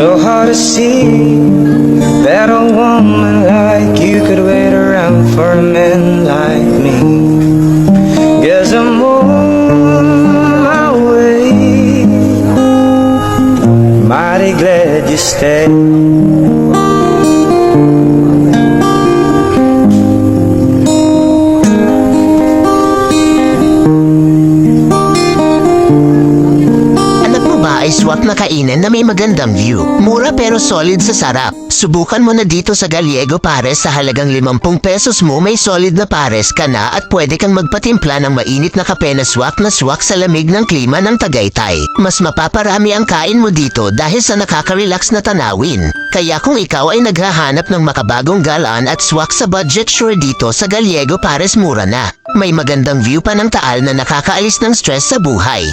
so hard to see that a woman like you could wait around for a man like me. Guess I'm on my way. Mighty glad you stayed. Swak na kainin na may magandang view. Mura pero solid sa sarap. Subukan mo na dito sa Gallego Pares sa halagang 50 pesos mo may solid na pares ka na at pwede kang magpatimpla ng mainit na kape na swak sa lamig ng klima ng Tagaytay. Mas mapaparami ang kain mo dito dahil sa nakaka-relax na tanawin. Kaya kung ikaw ay naghahanap ng makabagong galaan at swak sa budget, sure dito sa Gallego Pares mura na. May magandang view pa ng Taal na nakakaalis ng stress sa buhay.